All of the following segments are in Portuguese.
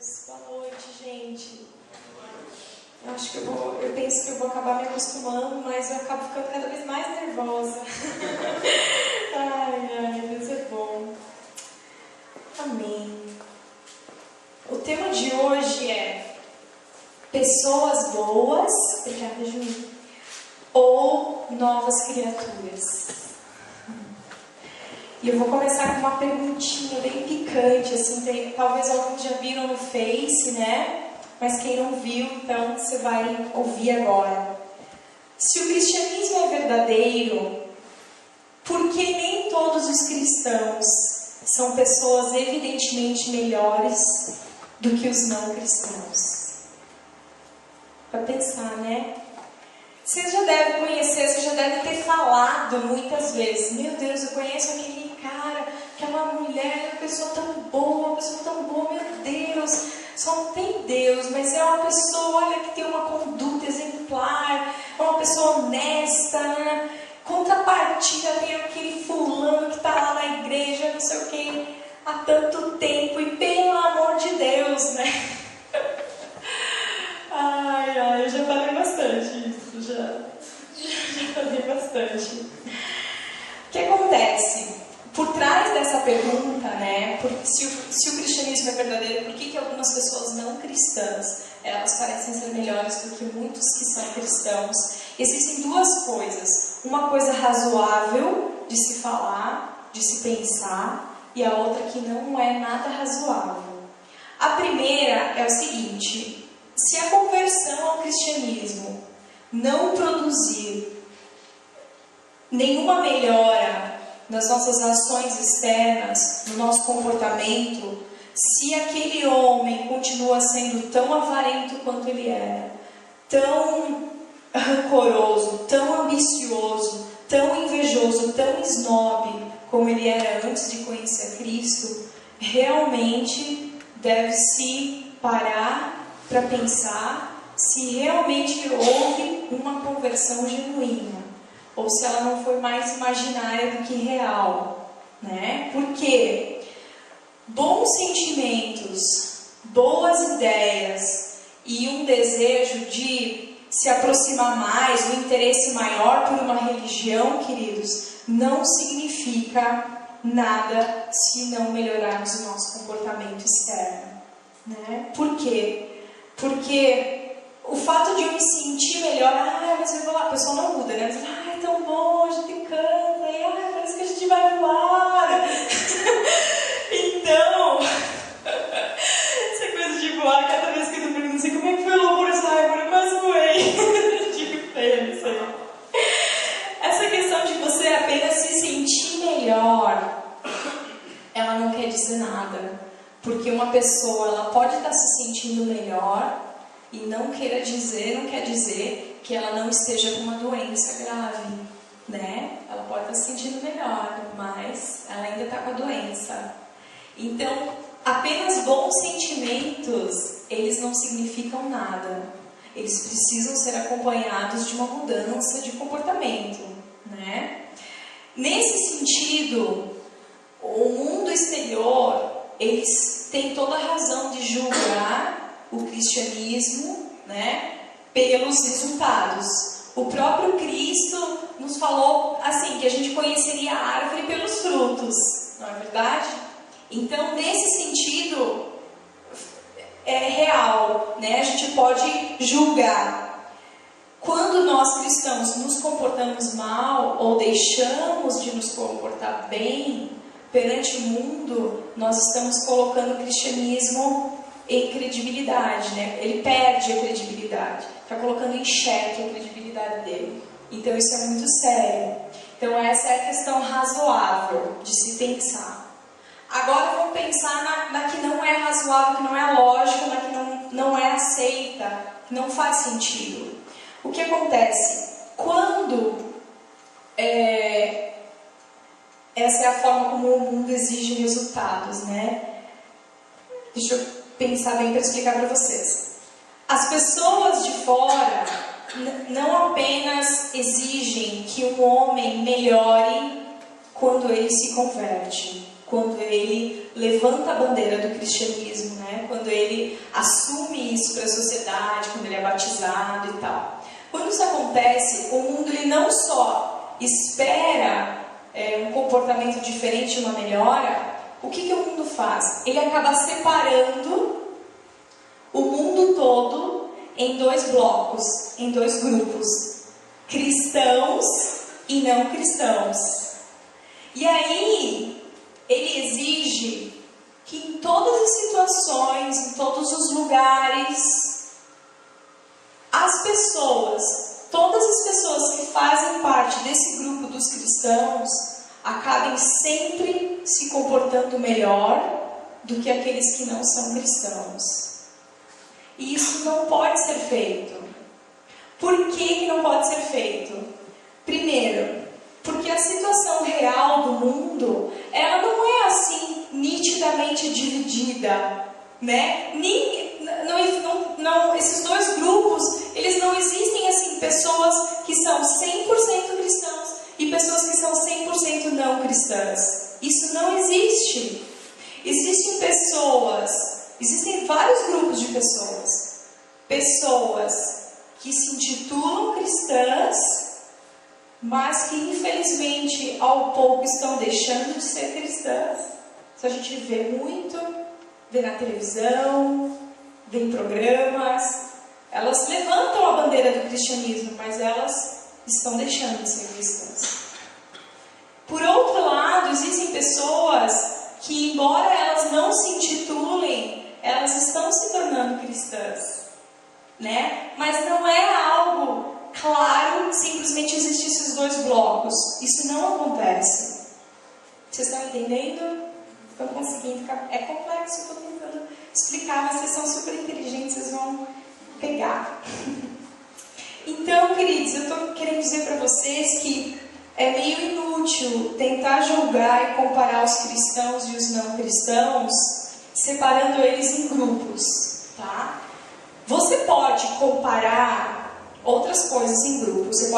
Deus. Boa noite, gente. Eu penso que eu vou acabar me acostumando, mas eu acabo ficando cada vez mais nervosa. Ai, Deus é bom. Amém. O tema de hoje é pessoas boas, obrigada, Ju, ou novas criaturas. E eu vou começar com uma perguntinha bem picante, assim, talvez alguns já viram no Face, né? Mas quem não viu, então você vai ouvir agora. Se o cristianismo é verdadeiro, por que nem todos os cristãos são pessoas evidentemente melhores do que os não cristãos? Para pensar, né? Você já deve conhecer, você já deve ter falado muitas vezes: meu Deus, eu conheço aquele cara, aquela mulher, uma pessoa tão boa, meu Deus, só não tem Deus, mas é uma pessoa, olha, que tem uma conduta exemplar, é uma pessoa honesta, né? Contrapartida tem aquele fulano que está lá na igreja, não sei o que, há tanto tempo, e pelo amor de Deus, né? Ai, eu já falei bastante isso, já falei bastante. O que acontece? Por trás dessa pergunta, né, se o cristianismo é verdadeiro, por que algumas pessoas não cristãs, elas parecem ser melhores do que muitos que são cristãos? Existem duas coisas. Uma coisa razoável de se falar, de se pensar, e a outra que não é nada razoável. A primeira é o seguinte: se a conversão ao cristianismo não produzir nenhuma melhora nas nossas ações externas, no nosso comportamento, se aquele homem continua sendo tão avarento quanto ele era, tão rancoroso, tão ambicioso, tão invejoso, tão snob como ele era antes de conhecer Cristo, realmente deve-se parar para pensar se realmente houve uma conversão genuína, ou se ela não foi mais imaginária do que real, né? Porque bons sentimentos, boas ideias e um desejo de se aproximar mais, um interesse maior por uma religião, queridos, não significa nada se não melhorarmos o nosso comportamento externo, né? Por quê? Porque o fato de eu me sentir melhor, mas eu vou lá, a pessoa não muda, né? É tão bom, a gente canta, parece que a gente vai voar. Então, essa coisa de voar, cada vez que eu tô perguntando assim, como é que foi o louvor, eu quase voei. Tipo, feio, isso aí. Essa questão de você apenas se sentir melhor, ela não quer dizer nada. Porque uma pessoa, ela pode estar se sentindo melhor e não quer dizer que ela não esteja com uma doença grave, né? Ela pode estar se sentindo melhor, mas ela ainda está com a doença. Então, apenas bons sentimentos, eles não significam nada. Eles precisam ser acompanhados de uma mudança de comportamento, né? Nesse sentido, o mundo exterior, eles têm toda a razão de julgar o cristianismo, né, pelos resultados. O próprio Cristo nos falou assim, que a gente conheceria a árvore pelos frutos, não é verdade? Então, nesse sentido, é real, né? A gente pode julgar. Quando nós cristãos nos comportamos mal ou deixamos de nos comportar bem perante o mundo, nós estamos colocando o cristianismo em credibilidade, né? Ele perde a credibilidade, está colocando em xeque a credibilidade dele. Então isso é muito sério. Então essa é a questão razoável de se pensar. Agora vamos pensar na que não é razoável, que não é lógica, na que não é aceita, que não faz sentido. O que acontece? Quando essa é a forma como o mundo exige resultados, né? Deixa eu pensar bem para explicar para vocês. As pessoas de fora não apenas exigem que um homem melhore quando ele se converte, quando ele levanta a bandeira do cristianismo, né? Quando ele assume isso para a sociedade, quando ele é batizado e tal. Quando isso acontece, o mundo ele não só espera um comportamento diferente, uma melhora. O que o mundo faz? Ele acaba separando o mundo todo em dois blocos, em dois grupos: cristãos e não cristãos. E aí, ele exige que em todas as situações, em todos os lugares, as pessoas, todas as pessoas que fazem parte desse grupo dos cristãos, acabem sempre se comportando melhor do que aqueles que não são cristãos. E isso não pode ser feito. Por que não pode ser feito? Primeiro, porque a situação real do mundo, ela não é assim nitidamente dividida, né? Esses dois grupos, eles não existem assim, pessoas que são 100% cristãos e pessoas que são 100% não cristãs. Isso não existe. Existem vários grupos de pessoas. Pessoas que se intitulam cristãs, mas que infelizmente ao pouco estão deixando de ser cristãs. Isso a gente vê na televisão, vê em programas. Elas levantam a bandeira do cristianismo, mas elas estão deixando de ser cristãs. Por outro lado, existem pessoas que, embora elas não se intitulem, elas estão se tornando cristãs, né? Mas não é algo claro, simplesmente existem esses dois blocos. Isso não acontece. Vocês estão entendendo? Estão conseguindo? É complexo, estou tentando explicar, mas vocês são super inteligentes, vocês vão pegar. Então, queridos, eu estou querendo dizer para vocês que é meio inútil tentar julgar e comparar os cristãos e os não cristãos, separando eles em grupos, tá? Você pode comparar outras coisas em grupos. Você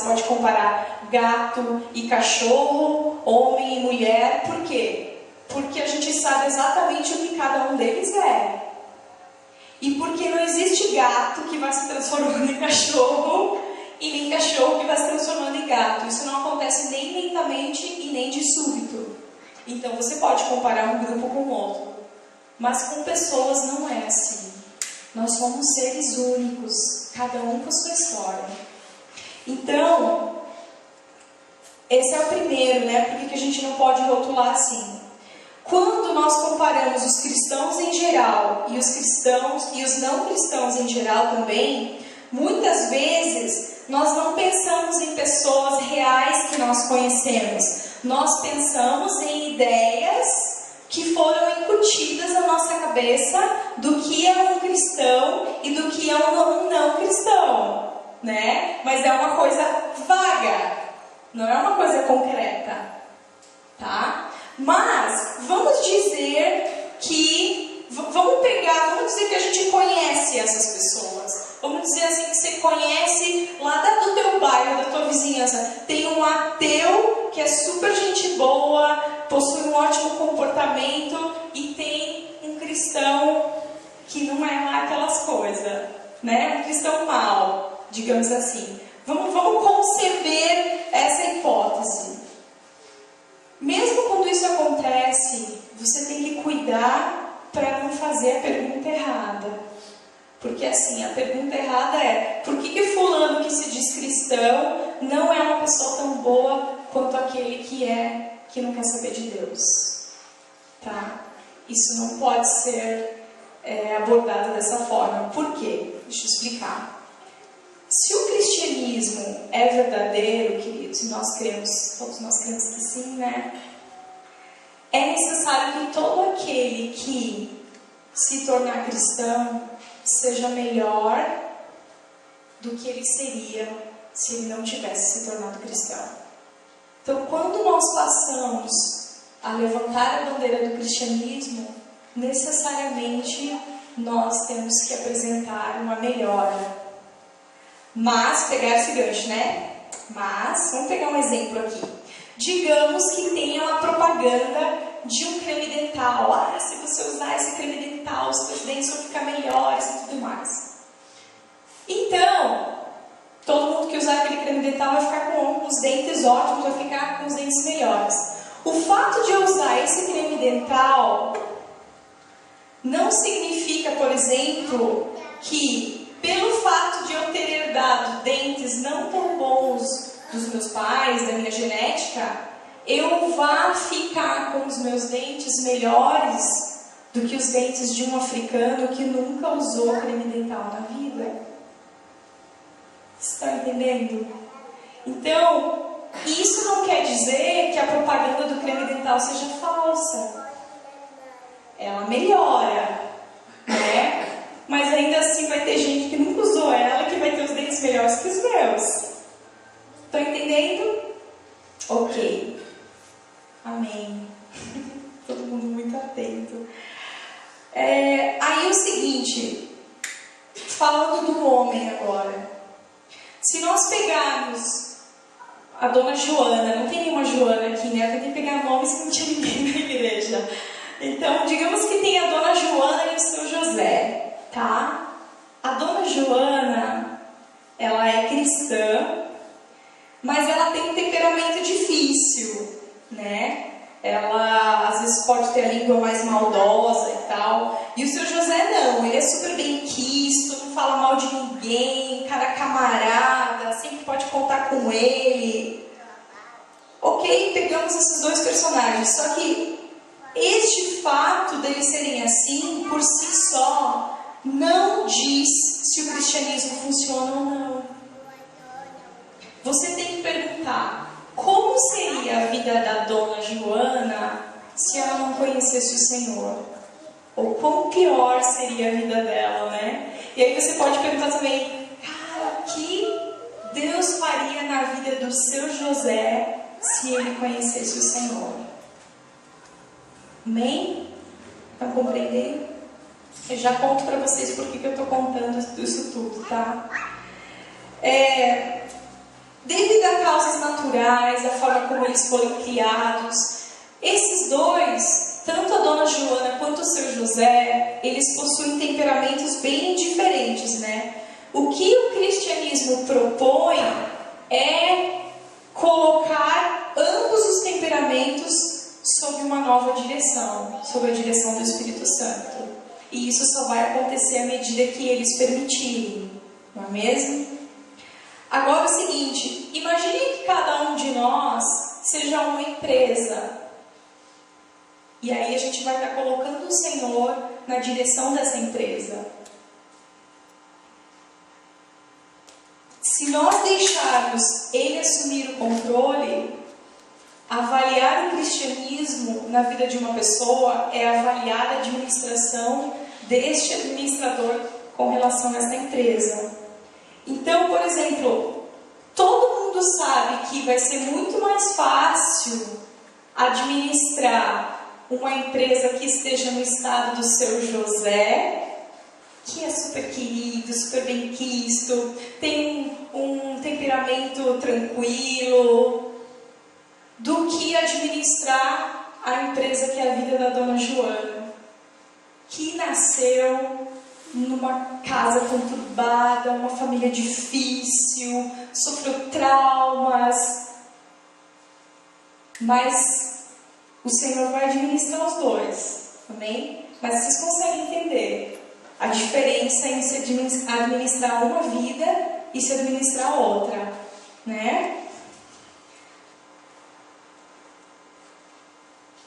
pode comparar gato e cachorro, homem e mulher. Por quê? Porque a gente sabe exatamente o que cada um deles é. E porque não existe gato que vai se transformando em cachorro e nem cachorro que vai se transformando em gato. Isso não acontece nem lentamente e nem de súbito. Então você pode comparar um grupo com o outro. Mas com pessoas não é assim. Nós somos seres únicos, cada um com a sua história. Então, esse é o primeiro, né? Por que a gente não pode rotular assim? Quando nós comparamos os cristãos em geral e os cristãos e os não cristãos em geral também, muitas vezes nós não pensamos em pessoas reais que nós conhecemos. Nós pensamos em ideias que foram incutidas na nossa cabeça do que é um cristão e do que é um não cristão, né? Mas é uma coisa vaga, não é uma coisa concreta, tá? Mas vamos dizer que vamos dizer que a gente conhece essas pessoas. Vamos dizer assim que você conhece lá do teu bairro, da tua vizinhança. Tem um ateu que é super gente boa, possui um ótimo comportamento, e tem um cristão que não é lá aquelas coisas, né? Um cristão mau, digamos assim. Vamos conceber essa hipótese. Mesmo quando isso acontece, você tem que cuidar para não fazer a pergunta errada. Porque assim, a pergunta errada é: por que fulano que se diz cristão não é uma pessoa tão boa quanto aquele que não quer saber de Deus? Tá? Isso não pode ser abordado dessa forma. Por quê? Deixa eu explicar. Se o cristianismo é verdadeiro, queridos, e nós cremos, todos nós cremos que sim, né? É necessário que todo aquele que se tornar cristão seja melhor do que ele seria se ele não tivesse se tornado cristão. Então, quando nós passamos a levantar a bandeira do cristianismo, necessariamente nós temos que apresentar uma melhora. Mas, pegar esse gancho, né? Mas, vamos pegar um exemplo aqui. Digamos que tenha uma propaganda de um creme dental. Ah, se você usar esse creme dental, os seus dentes vão ficar melhores e tudo mais. Então, todo mundo que usar aquele creme dental vai ficar com os dentes ótimos, vai ficar com os dentes melhores. O fato de eu usar esse creme dental não significa, por exemplo, que pelo fato de eu ter herdado dentes não tão bons dos meus pais, da minha genética, eu vá ficar com os meus dentes melhores do que os dentes de um africano que nunca usou creme dental na vida. Está entendendo? Então, isso não quer dizer que a propaganda do creme dental seja falsa. Ela melhora, né? Mas ainda assim vai ter gente que nunca usou ela que vai ter os dentes melhores que os meus. Estão entendendo? Ok. Amém. Todo mundo muito atento. Aí o seguinte, falando do homem agora. Se nós pegarmos a dona Joana, não tem nenhuma Joana aqui, né? Eu tentei pegar nomes que não tinha ninguém na igreja. Então, digamos que tem a dona Joana e o seu José, tá? A dona Joana, ela é cristã, mas ela tem um temperamento difícil, né? Ela às vezes pode ter a língua mais maldosa e tal. E o seu José não, ele é super bem-quisto, não fala mal de ninguém, cara camarada, sempre pode contar com ele. Ok, pegamos esses dois personagens, só que este fato deles serem assim, por si só, não diz se o cristianismo funciona ou não. Você tem que perguntar, como seria a vida da dona Joana se ela não conhecesse o Senhor? Ou quão pior seria a vida dela, né? E aí você pode perguntar também, cara, o que Deus faria na vida do seu José se ele conhecesse o Senhor? Amém? Estão compreendendo? Eu já conto para vocês por que eu estou contando isso tudo, tá? Devido a causas naturais, a forma como eles foram criados, esses dois, tanto a dona Joana quanto o seu José, eles possuem temperamentos bem diferentes, né? O que o cristianismo propõe é colocar ambos os temperamentos sob uma nova direção, sob a direção do Espírito Santo. E isso só vai acontecer à medida que eles permitirem, não é mesmo? Agora o seguinte, imagine que cada um de nós seja uma empresa. E aí a gente vai estar colocando o Senhor na direção dessa empresa. Se nós deixarmos Ele assumir o controle, avaliar o cristianismo na vida de uma pessoa é avaliar a administração deste administrador com relação a essa empresa. Então, por exemplo, todo mundo sabe que vai ser muito mais fácil administrar uma empresa que esteja no estado do seu José, que é super querido, super bem-quisto, tem um temperamento tranquilo, do que administrar a empresa que é a vida da dona Joana, que nasceu numa casa conturbada, uma família difícil, sofreu traumas, mas o Senhor vai administrar os dois, amém? Mas vocês conseguem entender a diferença em se administrar uma vida e se administrar outra, né?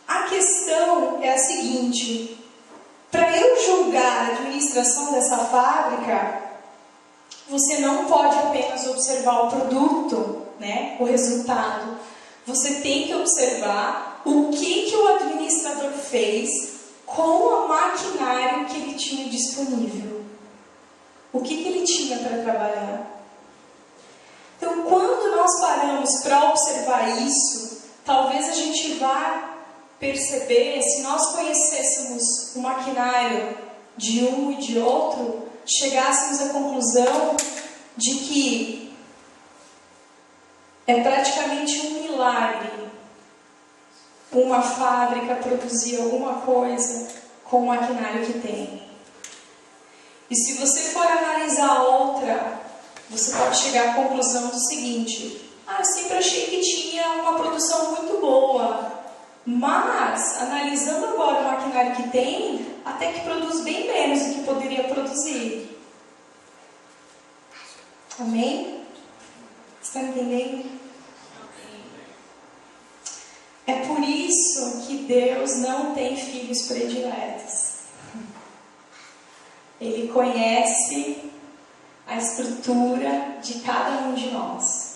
A questão é a seguinte: para eu julgar a administração dessa fábrica, você não pode apenas observar o produto, né, o resultado. Você tem que observar o que o administrador fez com o maquinário que ele tinha disponível. O que ele tinha para trabalhar. Então, quando nós paramos para observar isso, talvez a gente vá perceber, se nós conhecêssemos o maquinário de um e de outro, chegássemos à conclusão de que é praticamente um milagre uma fábrica produzir alguma coisa com o maquinário que tem. E se você for analisar outra, você pode chegar à conclusão do seguinte: eu sempre achei que tinha uma produção muito boa, mas analisando agora o maquinário que tem, até que produz bem menos do que poderia produzir. Amém? Está entendendo? É por isso que Deus não tem filhos prediletos. Ele conhece a estrutura de cada um de nós.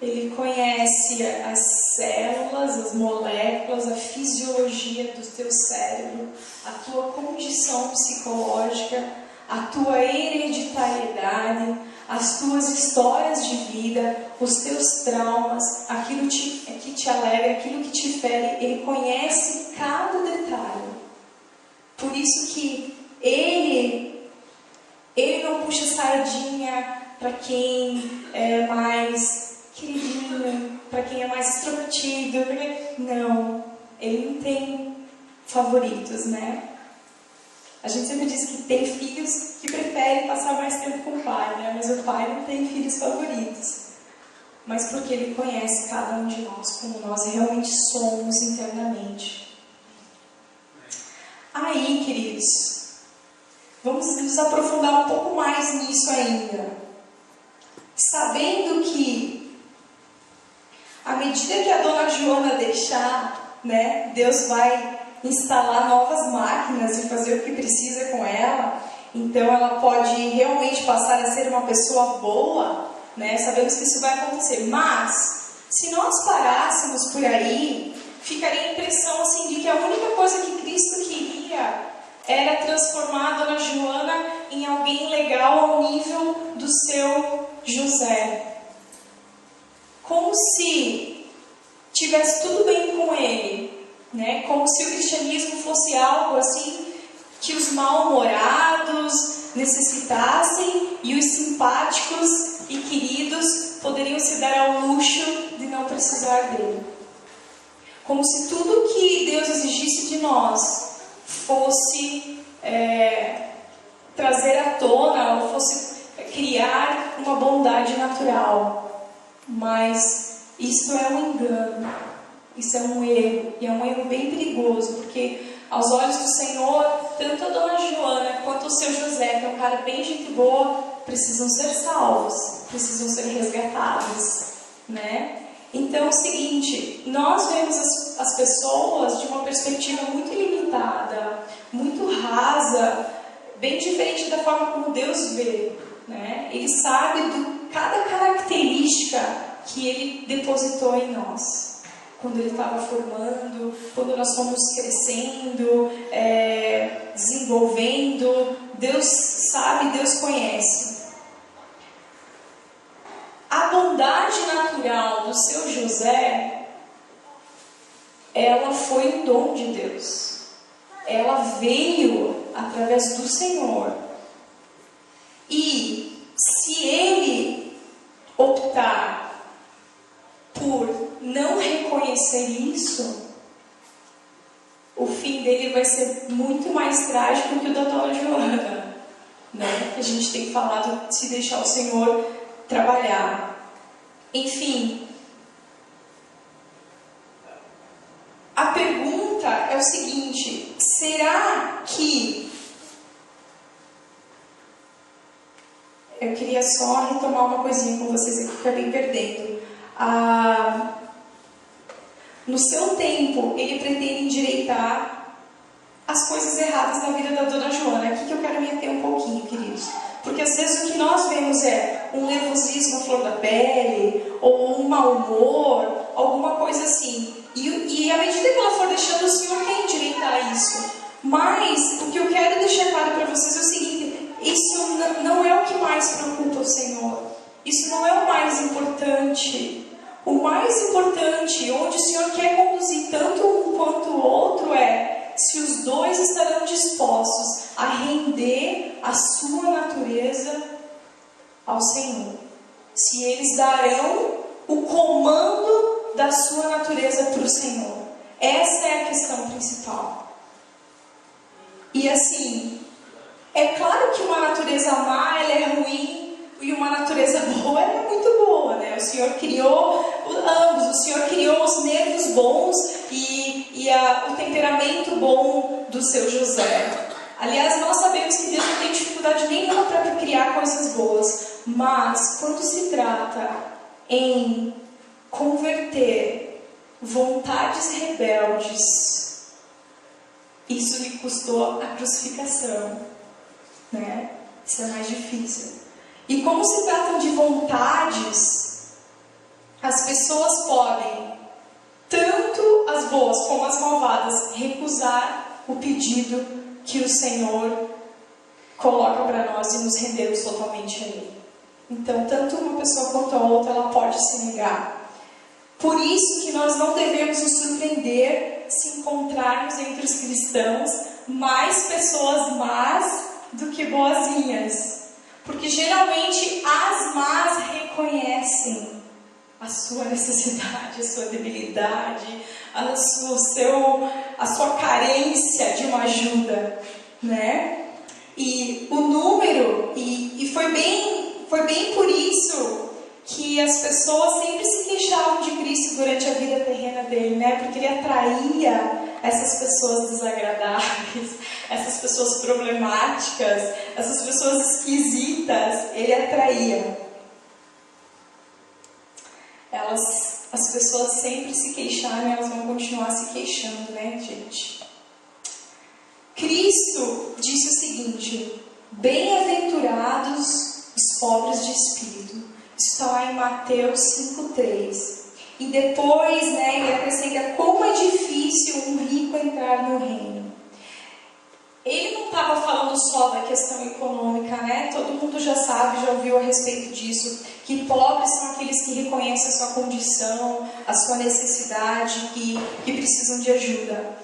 Ele conhece as células, as moléculas, a fisiologia do teu cérebro, a tua condição psicológica, a tua hereditariedade, as tuas histórias de vida, os teus traumas, aquilo que te alegra, aquilo que te fere. Ele conhece cada detalhe. Por isso que Ele não puxa sardinha para quem é mais queridinho, para quem é mais extrovertido. Não, Ele não tem favoritos, né? A gente sempre diz que tem filhos que preferem passar mais tempo com o pai, né? Mas o pai não tem filhos favoritos. Mas porque Ele conhece cada um de nós, como nós realmente somos internamente. Aí, queridos, vamos nos aprofundar um pouco mais nisso ainda. Sabendo que, à medida que a dona Joana deixar, né, Deus vai instalar novas máquinas e fazer o que precisa com ela. Então ela pode realmente passar a ser uma pessoa boa, né? Sabemos que isso vai acontecer. Mas, se nós parássemos por aí, ficaria a impressão assim, de que a única coisa que Cristo queria era transformar a dona Joana em alguém legal ao nível do seu José. Como se tivesse tudo bem com ele, né? Como se o cristianismo fosse algo assim que os mal-humorados necessitassem e os simpáticos e queridos poderiam se dar ao luxo de não precisar dele. Como se tudo que Deus exigisse de nós fosse trazer à tona ou fosse criar uma bondade natural. Mas isso é um engano, isso é um erro, e é um erro bem perigoso, porque aos olhos do Senhor, tanto a dona Joana quanto o seu José, que é um cara bem gente boa, precisam ser salvos, precisam ser resgatados, né? Então é o seguinte, nós vemos as pessoas de uma perspectiva muito limitada, muito rasa, bem diferente da forma como Deus vê, né? Ele sabe de cada característica que Ele depositou em nós. Quando Ele estava formando, quando nós fomos crescendo, desenvolvendo, Deus sabe, Deus conhece. A bondade natural do seu José, ela foi um dom de Deus. Ela veio através do Senhor. E se ele optar por não reconhecer isso, o fim dele vai ser muito mais trágico que o da dona Joana, né? A gente tem falado de se deixar o Senhor trabalhar. Enfim, a pergunta é o seguinte: será que... Eu queria só retomar uma coisinha com vocês aqui que eu acabei perdendo. No seu tempo, ele pretende endireitar as coisas erradas na vida da dona Joana. Aqui que eu quero me ater um pouquinho, queridos. Porque às vezes o que nós vemos é um nervosismo à flor da pele, ou um mau humor, alguma coisa assim. E à medida que ela for deixando, o Senhor quer endireitar isso. Mas o que eu quero deixar claro para vocês é o seguinte: isso não é o que mais preocupa o Senhor. Isso não é o mais importante. O mais importante, onde o Senhor quer conduzir tanto um quanto o outro, é se os dois estarão dispostos a render a sua natureza ao Senhor. Se eles darão o comando da sua natureza para o Senhor. Essa é a questão principal. E assim, é claro que uma natureza má, ela é ruim, e uma natureza boa, ela é muito boa, né? O Senhor criou ambos, o Senhor criou os nervos bons e o temperamento bom do seu José. Aliás, nós sabemos que Deus não tem dificuldade nenhuma para criar coisas boas, mas quando se trata em converter vontades rebeldes, isso lhe custou a crucificação, né? Isso é mais difícil. E como se tratam de vontades, as pessoas podem, tanto as boas como as malvadas, recusar o pedido que o Senhor coloca para nós e nos rendermos totalmente a Ele. Então, tanto uma pessoa quanto a outra, ela pode se negar. Por isso que nós não devemos nos surpreender se encontrarmos entre os cristãos mais pessoas más do que boazinhas. Porque geralmente as más reconhecem a sua necessidade, a sua debilidade, a sua carência de uma ajuda, né? E o número, e foi bem por isso que as pessoas sempre se queixavam de Cristo durante a vida terrena dele, né? Porque ele atraía essas pessoas desagradáveis, essas pessoas problemáticas, essas pessoas esquisitas, ele atraía. As pessoas sempre se queixarem, elas vão continuar se queixando, né, gente? Cristo disse o seguinte: bem-aventurados os pobres de espírito. Isso está lá em Mateus 5,3. E depois, né, ele acrescenta como é difícil um rico entrar no reino. Ele não estava falando só da questão econômica, né? Todo mundo já sabe, já ouviu a respeito disso, que pobres são aqueles que reconhecem a sua condição, a sua necessidade, que precisam de ajuda.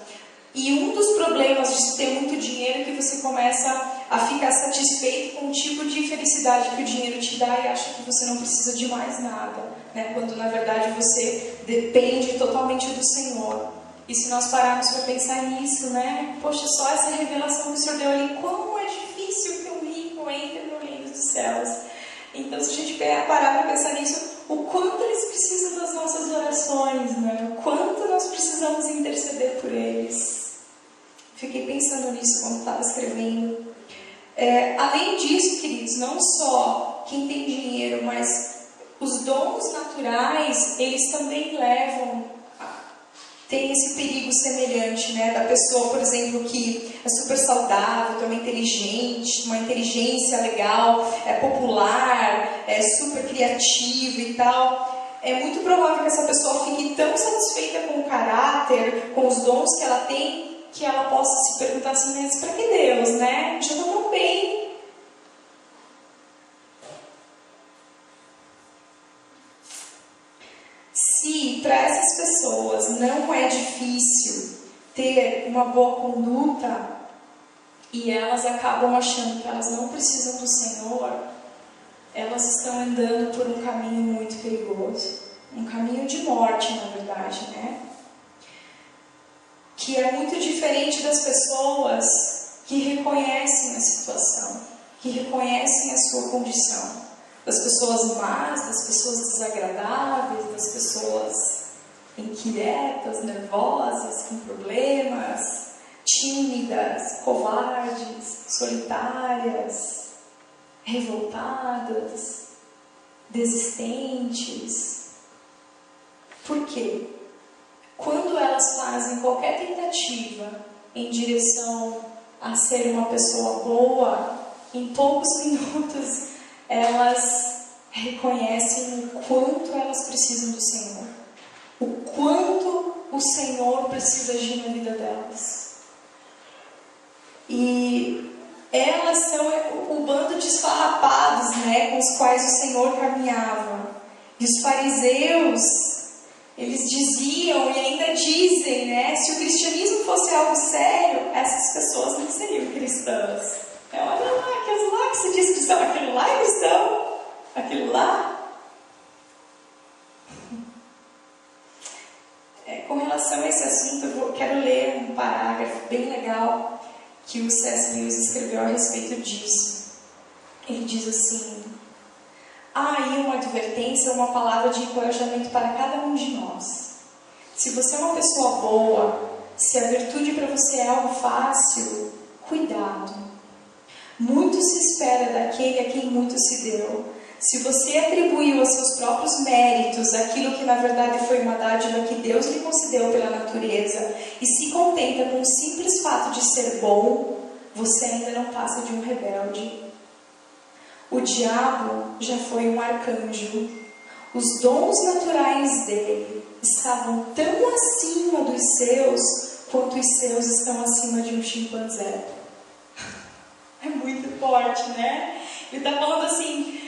E um dos problemas de ter muito dinheiro é que você começa a ficar satisfeito com o tipo de felicidade que o dinheiro te dá e acha que você não precisa de mais nada, né? Quando na verdade você depende totalmente do Senhor. E se nós pararmos para pensar nisso, né? Poxa, só essa revelação que o Senhor deu ali, como é difícil que um rico entre no reino dos céus. Então, se a gente parar para pensar nisso, o quanto eles precisam das nossas orações, né? O quanto nós precisamos interceder por eles. Fiquei pensando nisso quando estava escrevendo. Além disso, queridos, não só quem tem dinheiro, mas os dons naturais, eles também levam... Tem esse perigo semelhante, né? Da pessoa, por exemplo, que é super saudável, tem uma inteligência legal, é popular, é super criativa e tal. É muito provável que essa pessoa fique tão satisfeita com o caráter, com os dons que ela tem, que ela possa se perguntar assim, mas para que Deus, né? Já estou tão bem. Se para essas pessoas não é difícil ter uma boa conduta e elas acabam achando que elas não precisam do Senhor, elas estão andando por um caminho muito perigoso, um caminho de morte, na verdade, né? Que é muito diferente das pessoas que reconhecem a situação, que reconhecem a sua condição. Das pessoas más, das pessoas desagradáveis, das pessoas inquietas, nervosas, com problemas, tímidas, covardes, solitárias, revoltadas, desistentes. Por quê? Quando elas fazem qualquer tentativa em direção a ser uma pessoa boa, em poucos minutos elas reconhecem o quanto elas precisam do Senhor, o quanto o Senhor precisa agir na vida delas. E elas são o bando de esfarrapados, né, com os quais o Senhor caminhava. E os fariseus, eles diziam e ainda dizem, né, se o cristianismo fosse algo sério, essas pessoas não seriam cristãs. Olha lá, aqueles lá que se diz cristão, aquilo lá é cristão, aquilo lá. Com relação relação a esse assunto, eu quero ler um parágrafo bem legal que o C.S. Lewis escreveu a respeito disso. Ele diz assim: há aí uma advertência, uma palavra de encorajamento para cada um de nós. Se você é uma pessoa boa, se a virtude para você é algo fácil, cuidado. Muito se espera daquele a quem muito se deu. Se você atribuiu aos seus próprios méritos aquilo que na verdade foi uma dádiva que Deus lhe concedeu pela natureza e se contenta com o simples fato de ser bom, você ainda não passa de um rebelde. O diabo já foi um arcanjo. Os dons naturais dele estavam tão acima dos seus quanto os seus estão acima de um chimpanzé. É muito forte, né? Ele está falando assim,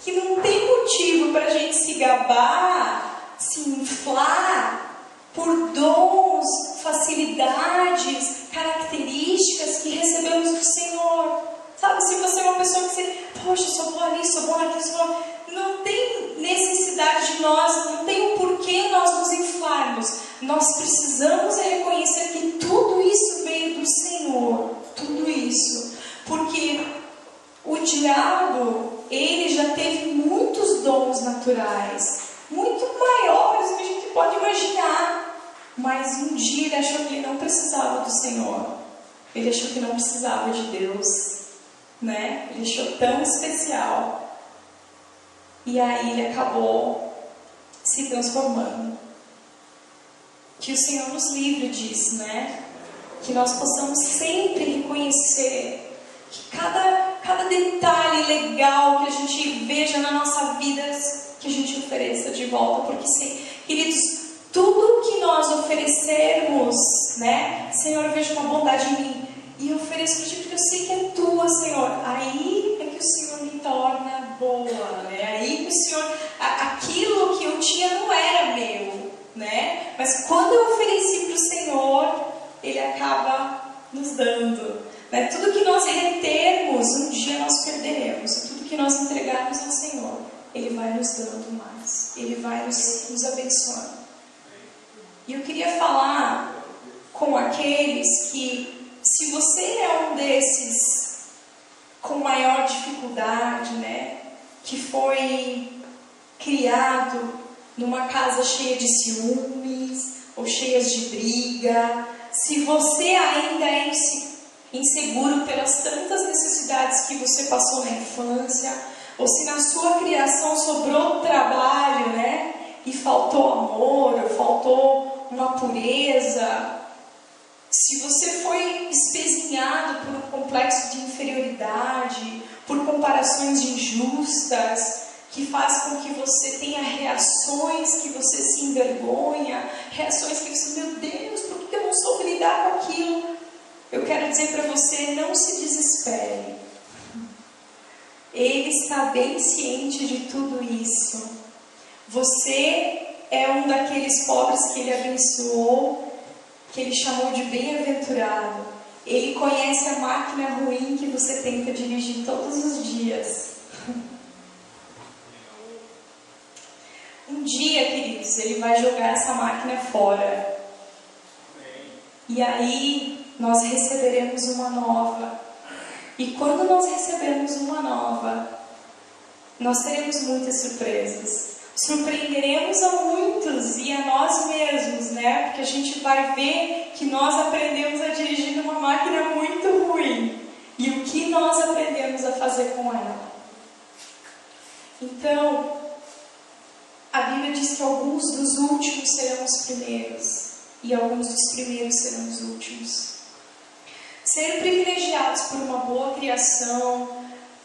que não tem motivo para a gente se gabar, se inflar por dons, facilidades, características que recebemos do Senhor. Sabe, se você é uma pessoa que você, poxa, sou boa nisso, sou boa naquilo, não tem necessidade de nós, não tem um porquê nós nos inflarmos. Nós precisamos reconhecer que tudo isso veio do Senhor, tudo isso. Porque o diabo, ele já teve muitos dons naturais, muito maiores do que a gente pode imaginar. Mas um dia ele achou que ele não precisava do Senhor. Ele achou que não precisava de Deus, né? Ele achou tão especial. E aí ele acabou se transformando. Que o Senhor nos livre disso, né? Que nós possamos sempre reconhecer que cada detalhe legal que a gente veja na nossa vida, que a gente ofereça de volta. Porque, queridos, tudo que nós oferecermos, né? Senhor, eu vejo uma bondade em mim e eu ofereço para ti porque eu sei que é tua, Senhor. Aí é que o Senhor me torna boa, né? Aí que o Senhor, aquilo que eu tinha não era meu, né? Mas quando eu ofereci para o Senhor, Ele acaba nos dando, né? Tudo que nós retermos, um dia nós perderemos. E tudo que nós entregarmos ao Senhor, Ele vai nos dando mais. Ele vai nos abençoando. E eu queria falar com aqueles que, se você é um desses com maior dificuldade, né? Que foi criado numa casa cheia de ciúmes ou cheias de briga, se você ainda é inseguro pelas tantas necessidades que você passou na infância, ou se na sua criação sobrou trabalho, né? E faltou amor, ou faltou uma pureza, se você foi espezinhado por um complexo de inferioridade, por comparações injustas, que faz com que você tenha reações que você se envergonha, reações que você, meu Deus, por que eu não soube lidar com aquilo? Eu quero dizer para você, não se desespere. Ele está bem ciente de tudo isso. Você é um daqueles pobres que Ele abençoou, que Ele chamou de bem-aventurado. Ele conhece a máquina ruim que você tenta dirigir todos os dias. Um dia, queridos, Ele vai jogar essa máquina fora. E aí nós receberemos uma nova. E quando nós recebermos uma nova, nós teremos muitas surpresas. Surpreenderemos a muitos e a nós mesmos, né? Porque a gente vai ver que nós aprendemos a dirigir numa máquina muito ruim. E o que nós aprendemos a fazer com ela. Então, a Bíblia diz que alguns dos últimos serão os primeiros. E alguns dos primeiros serão os últimos. Ser privilegiados por uma boa criação,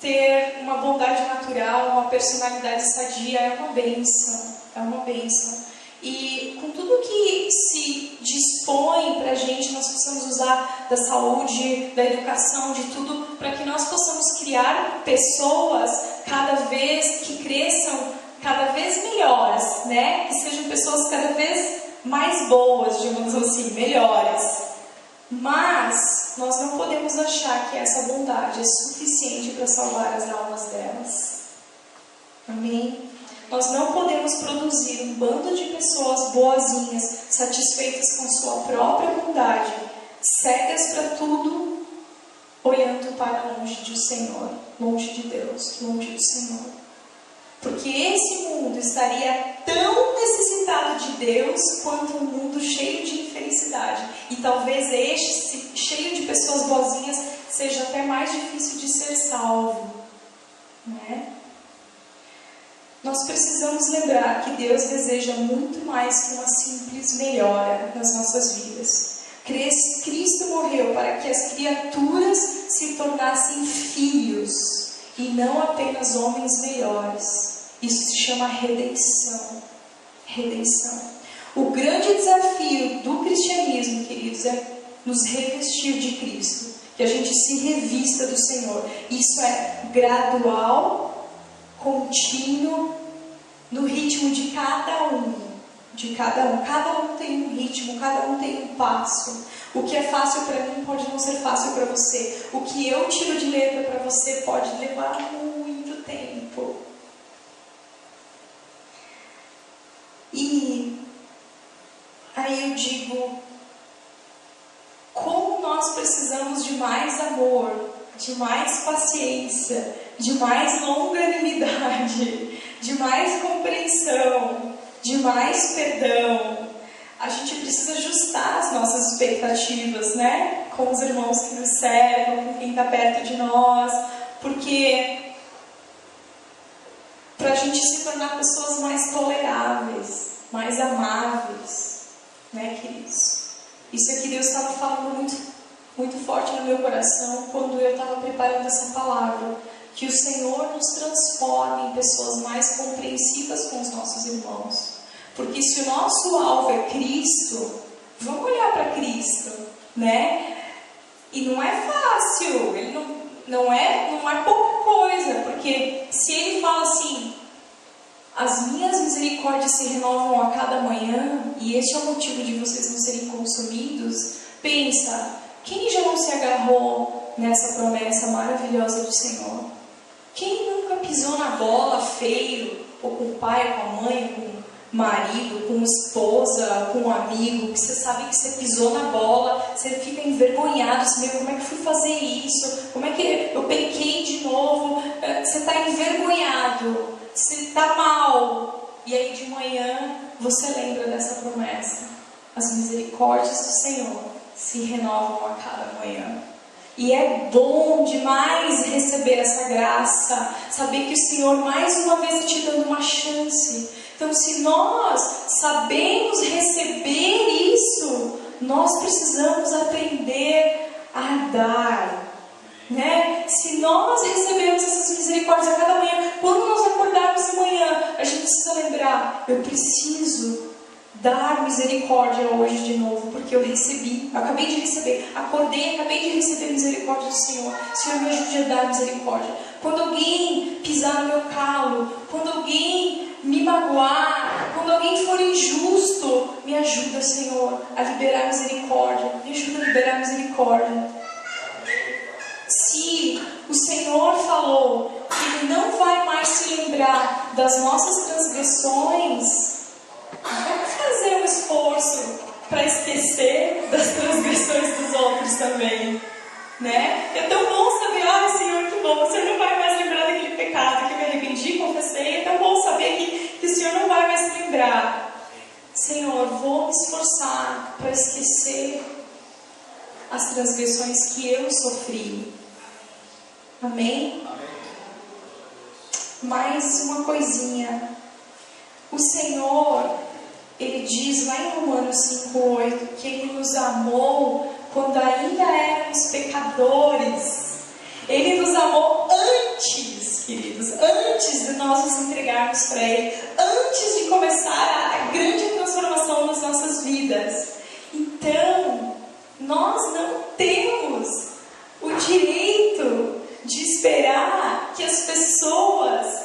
ter uma bondade natural, uma personalidade sadia é uma bênção. É uma bênção. E com tudo que se dispõe para a gente, nós possamos usar da saúde, da educação, de tudo, para que nós possamos criar pessoas cada vez que cresçam, cada vez melhores, né? Que sejam pessoas cada vez mais boas, digamos assim, melhores. Mas nós não podemos achar que essa bondade é suficiente para salvar as almas delas. Amém? Nós não podemos produzir um bando de pessoas boazinhas, satisfeitas com sua própria bondade, cegas para tudo, olhando para longe do Senhor, longe de Deus, longe do Senhor. Porque esse mundo estaria tão necessitado de Deus quanto um mundo cheio de infelicidade. E talvez este, cheio de pessoas boazinhas, seja até mais difícil de ser salvo, né? Nós precisamos lembrar que Deus deseja muito mais que uma simples melhora nas nossas vidas. Cristo morreu para que as criaturas se tornassem filhos e não apenas homens melhores. Isso se chama redenção. Redenção. O grande desafio do cristianismo, queridos, é nos revestir de Cristo. Que a gente se revista do Senhor. Isso é gradual, contínuo, no ritmo de cada um. De cada um. Cada um tem um ritmo, cada um tem um passo. O que é fácil para mim pode não ser fácil para você. O que eu tiro de letra para você pode levar muito tempo. E aí eu digo, como nós precisamos de mais amor, de mais paciência, de mais longanimidade, de mais compreensão, de mais perdão. A gente precisa ajustar as nossas expectativas, né? Com os irmãos que nos cercam, com quem está perto de nós, porque para a gente se tornar pessoas mais toleráveis, mais amáveis, né, queridos? Isso é que Deus estava falando muito forte no meu coração quando eu estava preparando essa palavra. Que o Senhor nos transforme em pessoas mais compreensivas com os nossos irmãos. Porque se o nosso alvo é Cristo, vamos olhar para Cristo, né? E não é fácil, ele não é pouca coisa, porque se ele fala assim, as minhas misericórdias se renovam a cada manhã, e este é o motivo de vocês não serem consumidos, pensa, quem já não se agarrou nessa promessa maravilhosa do Senhor? Quem nunca pisou na bola feio, ou com o pai, com a mãe, com o marido, com a esposa, com um amigo, que você sabe que você pisou na bola, você fica envergonhado, você como é que fui fazer isso? Como é que eu pequei de novo? Você está envergonhado, você está mal. E aí de manhã você lembra dessa promessa. As misericórdias do Senhor se renovam a cada manhã. E é bom demais receber essa graça, saber que o Senhor mais uma vez está te dando uma chance. Então, se nós sabemos receber isso, nós precisamos aprender a dar, né? Se nós recebemos essas misericórdias a cada manhã, quando nós acordarmos de manhã, a gente precisa lembrar, eu preciso dar misericórdia hoje de novo, porque eu recebi, acabei de receber, acordei, acabei de receber misericórdia do Senhor. Senhor, me ajude a dar misericórdia. Quando alguém pisar no meu calo, quando alguém me magoar, quando alguém for injusto, me ajuda, Senhor, a liberar misericórdia. Me ajuda a liberar misericórdia. Se o Senhor falou que Ele não vai mais se lembrar das nossas transgressões, vamos fazer um esforço para esquecer das transgressões dos outros também, né? É tão bom saber, ai Senhor, que bom, o Senhor não vai mais lembrar daquele pecado que eu me arrependi, confessei. É tão bom saber que o Senhor não vai mais se lembrar. Senhor, vou me esforçar para esquecer as transgressões que eu sofri. Amém? Mais uma coisinha. O Senhor, Ele diz lá em Romanos 5,8 que Ele nos amou quando ainda éramos pecadores. Ele nos amou antes, queridos, antes de nós nos entregarmos para Ele, antes de começar a grande transformação nas nossas vidas. Então, nós não temos o direito de esperar que as pessoas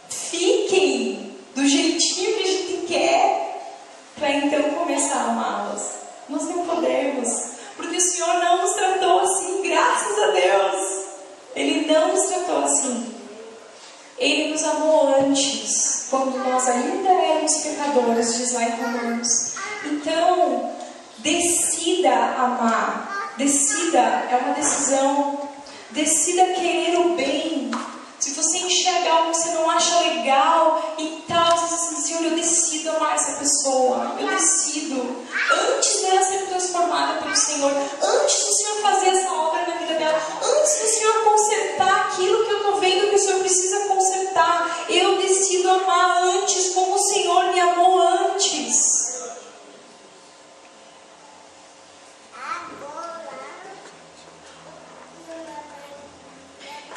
fiquem do jeitinho que a gente quer para então começar a amá-las. Nós não podemos, porque o Senhor não nos tratou assim, graças a Deus. Ele não nos tratou assim. Ele nos amou antes, quando nós ainda éramos pecadores, diz lá em Romanos. Então, decida amar, decida, é uma decisão, decida querer o bem. Se você enxerga algo que você não acha legal e tal, você diz assim: Senhor, eu decido amar essa pessoa, eu decido, antes dela ser transformada pelo Senhor, antes do Senhor fazer essa obra na vida dela, antes do Senhor consertar aquilo que eu estou vendo que o Senhor precisa consertar, eu decido amar antes, como o Senhor me amou antes.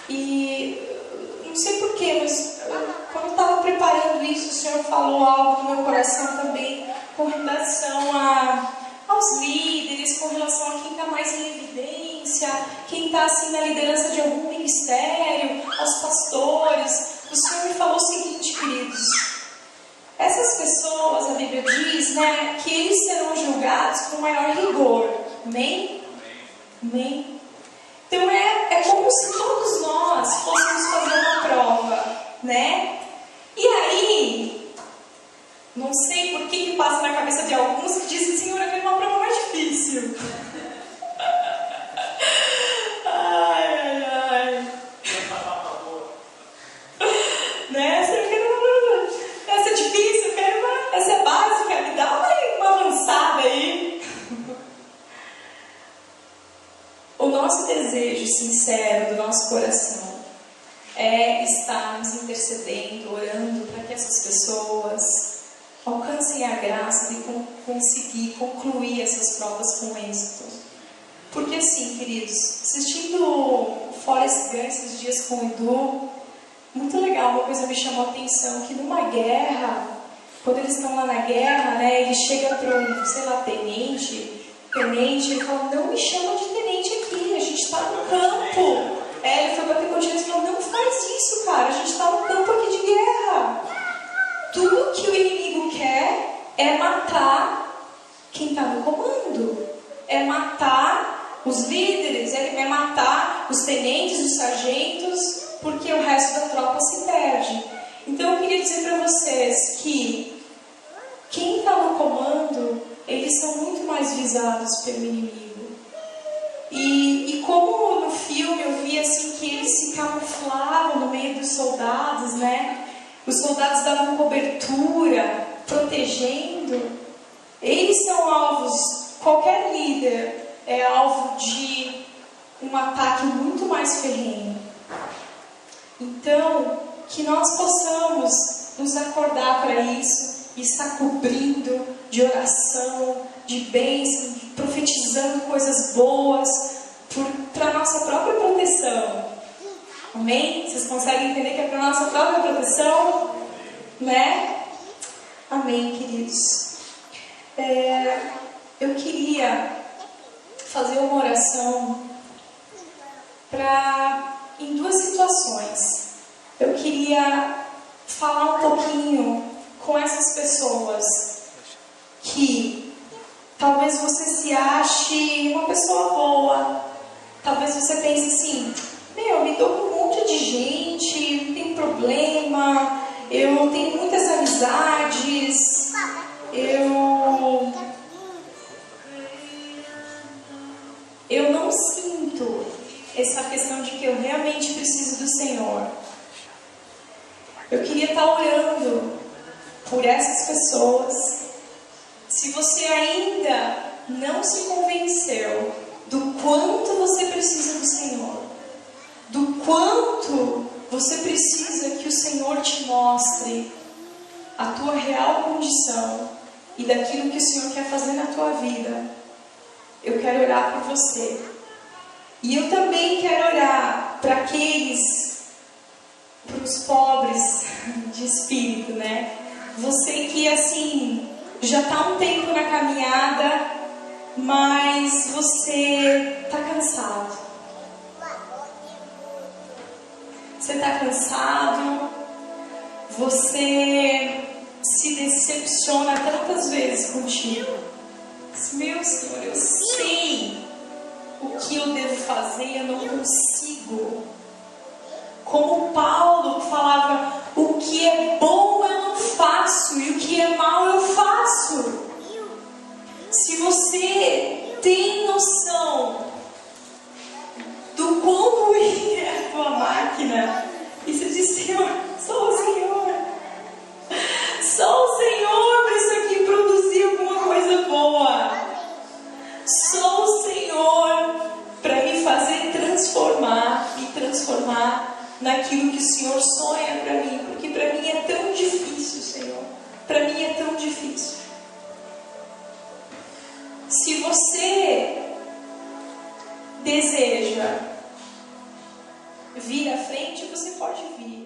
E não sei porquê, mas quando eu estava preparando isso, o Senhor falou algo no meu coração também com relação aos líderes, com relação a quem está mais em evidência, quem está assim na liderança de algum ministério, aos pastores. O Senhor me falou o seguinte, queridos: essas pessoas, a Bíblia diz, né, que eles serão julgados com maior rigor. Amém? Amém? Então é como se todos nós fôssemos fazer uma prova, né? E aí, não sei por que passa na cabeça de alguns que dizem: Senhor, eu quero uma prova mais difícil. Ai, ai, ai. Né? Essa é difícil, eu quero uma. Essa é básica, me dá uma avançada aí. O nosso desejo sincero do nosso coração é estarmos intercedendo, orando para que essas pessoas alcancem a graça de conseguir concluir essas provas com êxito. Porque assim, queridos, assistindo Forrest Gump esses dias com o Edu, muito legal, uma coisa me chamou a atenção, que numa guerra, quando eles estão lá na guerra, né, ele chega para um, sei lá, tenente, ele fala: não me chama de tenente aqui, a gente está no campo. Ele foi bater com o tenente e falou: não faz isso, cara, a gente está no campo aqui de guerra. Tudo que o inimigo quer é matar quem está no comando, é matar os líderes, ele quer matar os tenentes, os sargentos, porque o resto da tropa se perde. Então eu queria dizer para vocês que quem está no comando, eles são muito mais visados pelo inimigo. E como no filme eu vi assim que eles se camuflavam no meio dos soldados, né? Os soldados davam cobertura, protegendo. Eles são alvos, qualquer líder é alvo de um ataque muito mais ferrenho. Então, que nós possamos nos acordar para isso e estar cobrindo de oração, de bênção, profetizando coisas boas para a nossa própria proteção. Amém? Vocês conseguem entender que é para a nossa própria proteção? Né? Amém, queridos. Eu queria fazer uma oração em duas situações. Eu queria falar um pouquinho com essas pessoas que talvez você se ache uma pessoa boa, talvez você pense assim: eu me dou com um monte de gente, não tem problema, eu tenho muitas amizades, eu não sinto essa questão de que eu realmente preciso do Senhor. Eu queria estar orando por essas pessoas. Se você ainda não se convenceu do quanto você precisa do Senhor, do quanto você precisa que o Senhor te mostre a tua real condição e daquilo que o Senhor quer fazer na tua vida, eu quero orar por você. E eu também quero orar para os pobres de espírito, né? Você que assim já está um tempo na caminhada, mas você está cansado. Você está cansado, você se decepciona tantas vezes contigo. Meu Senhor, eu sei o que eu devo fazer, eu não consigo. Como Paulo falava, o que é máquina. E você diz: Senhor, só o Senhor. Só o Senhor para isso aqui produzir alguma coisa boa. Só o Senhor para me fazer me transformar naquilo que o Senhor sonha para mim. Porque para mim é tão difícil, Senhor. Para mim é tão difícil. Se você deseja vir à frente, você pode vir.